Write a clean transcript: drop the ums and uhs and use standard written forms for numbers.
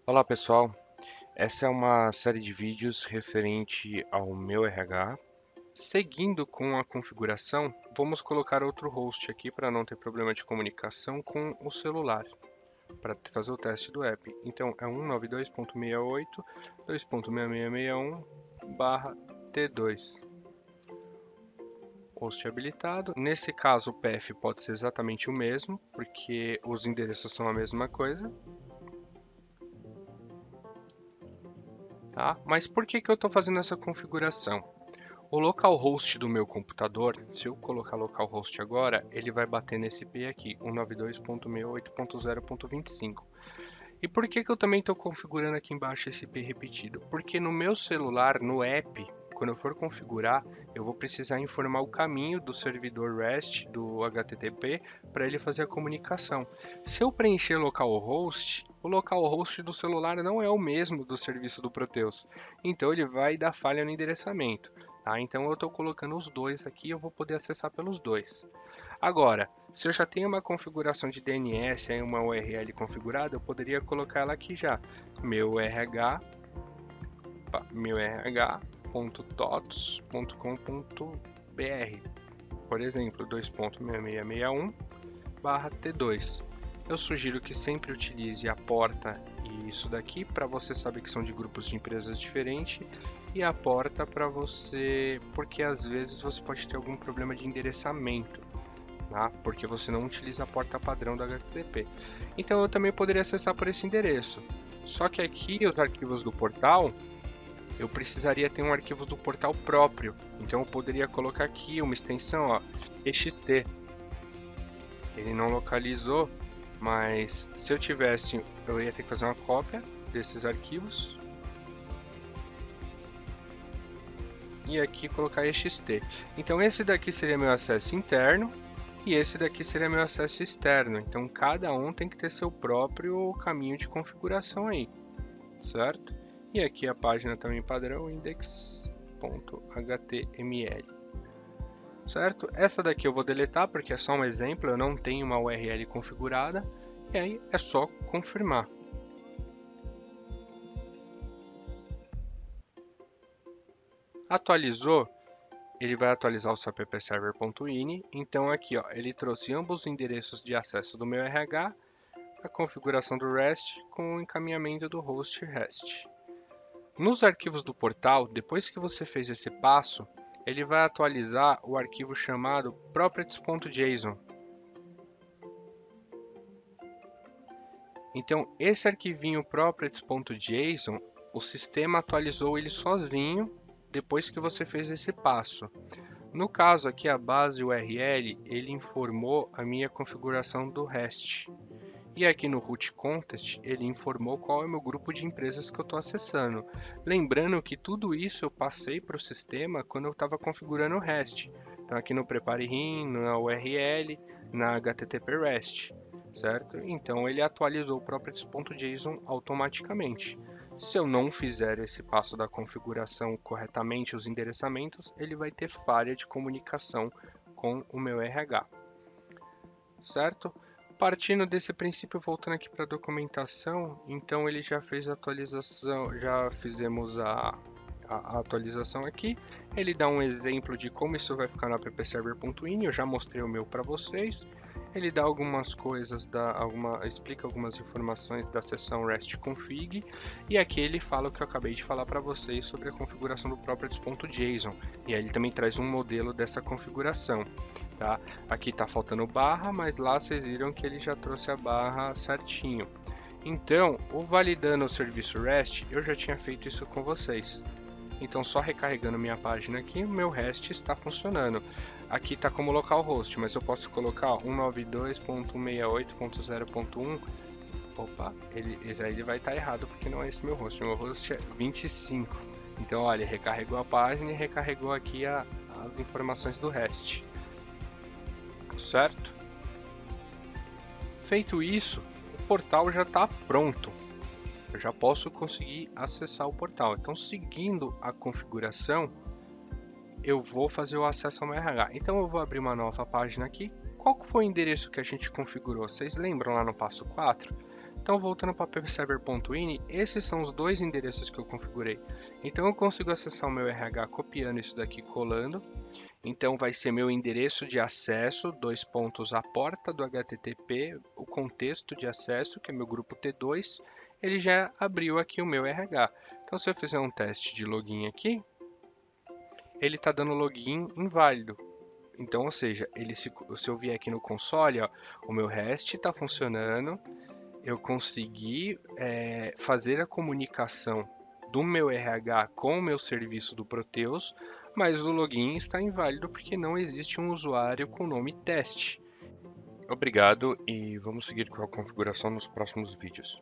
Olá pessoal, essa é uma série de vídeos referente ao meu RH. Seguindo com a configuração, vamos colocar outro host aqui para não ter problema de comunicação com o celular, para fazer o teste do app. Então é 192.168.2.6661/T2. Host habilitado. Nesse caso, o path pode ser exatamente o mesmo, porque os endereços são a mesma coisa. Tá? Mas por que que eu estou fazendo essa configuração? O localhost do meu computador, se eu colocar localhost agora, ele vai bater nesse IP aqui, 192.168.0.25. E por que que eu também estou configurando aqui embaixo esse IP repetido? Porque no meu celular, no app, quando eu for configurar, eu vou precisar informar o caminho do servidor REST, do HTTP, para ele fazer a comunicação. Se eu preencher localhost, o localhost do celular não é o mesmo do serviço do Proteus. Então ele vai dar falha no endereçamento. Tá? Então eu estou colocando os dois aqui, eu vou poder acessar pelos dois. Agora, se eu já tenho uma configuração de DNS, aí uma URL configurada, eu poderia colocar ela aqui já. Meu rh.tots.com.br, por exemplo, 2.6661/T2. Eu sugiro que sempre utilize a porta e isso daqui para você saber que são de grupos de empresas diferentes, e a porta para você, porque às vezes você pode ter algum problema de endereçamento, tá? Porque você não utiliza a porta padrão do HTTP. Então eu também poderia acessar por esse endereço. Só que aqui os arquivos do portal, eu precisaria ter um arquivo do portal próprio. Então eu poderia colocar aqui uma extensão, ó, ext. Ele não localizou, mas se eu tivesse, eu ia ter que fazer uma cópia desses arquivos e aqui colocar ext. Então esse daqui seria meu acesso interno e esse daqui seria meu acesso externo. Então cada um tem que ter seu próprio caminho de configuração aí, certo? E aqui a página também padrão index.html, certo? Essa daqui eu vou deletar porque é só um exemplo, eu não tenho uma URL configurada, e aí é só confirmar. Atualizou, ele vai atualizar o seu appserver.ini. Então aqui, ó, ele trouxe ambos os endereços de acesso do meu RH, a configuração do REST com o encaminhamento do host REST. Nos arquivos do portal, depois que você fez esse passo, ele vai atualizar o arquivo chamado properties.json. Então, esse arquivinho properties.json, o sistema atualizou ele sozinho depois que você fez esse passo. No caso aqui, a base URL, ele informou a minha configuração do REST. E aqui no root context, ele informou qual é o meu grupo de empresas que eu estou acessando. Lembrando que tudo isso eu passei para o sistema quando eu estava configurando o REST. Então aqui no prepare RIM, na URL, na HTTP REST, certo? Então ele atualizou o properties.json automaticamente. Se eu não fizer esse passo da configuração corretamente, os endereçamentos, ele vai ter falha de comunicação com o meu RH, certo? Partindo desse princípio, voltando aqui para a documentação, então ele já fez a atualização, já fizemos a atualização aqui. Ele dá um exemplo de como isso vai ficar no appserver.ini, eu já mostrei o meu para vocês. Ele dá algumas coisas, explica algumas informações da seção REST config, e aqui ele fala o que eu acabei de falar para vocês sobre a configuração do properties.json, e aí ele também traz um modelo dessa configuração. Tá? Aqui está faltando barra, mas lá vocês viram que ele já trouxe a barra certinho. Então, o validando o serviço REST, eu já tinha feito isso com vocês. Então, só recarregando minha página aqui, o meu REST está funcionando. Aqui está como localhost, mas eu posso colocar 192.168.0.1. Opa, ele vai estar errado porque não é esse meu host. Meu host é 25. Então, olha, recarregou a página e recarregou aqui as informações do REST. Certo? Feito isso, o portal já está pronto. Eu já posso conseguir acessar o portal. Então, seguindo a configuração, eu vou fazer o acesso ao meu RH. Então eu vou abrir uma nova página aqui. Qual que foi o endereço que a gente configurou? Vocês lembram lá no passo 4? Então, voltando para pbserver.ini, esses são os dois endereços que eu configurei. Então, eu consigo acessar o meu RH copiando isso daqui, colando. Então, vai ser meu endereço de acesso, dois pontos, a porta do HTTP, o contexto de acesso, que é meu grupo T2, ele já abriu aqui o meu RH. Então, se eu fizer um teste de login aqui, ele está dando login inválido. Então, ou seja, se eu vier aqui no console, ó, o meu REST está funcionando, eu consegui fazer a comunicação do meu RH com o meu serviço do Proteus, mas o login está inválido porque não existe um usuário com o nome teste. Obrigado e vamos seguir com a configuração nos próximos vídeos.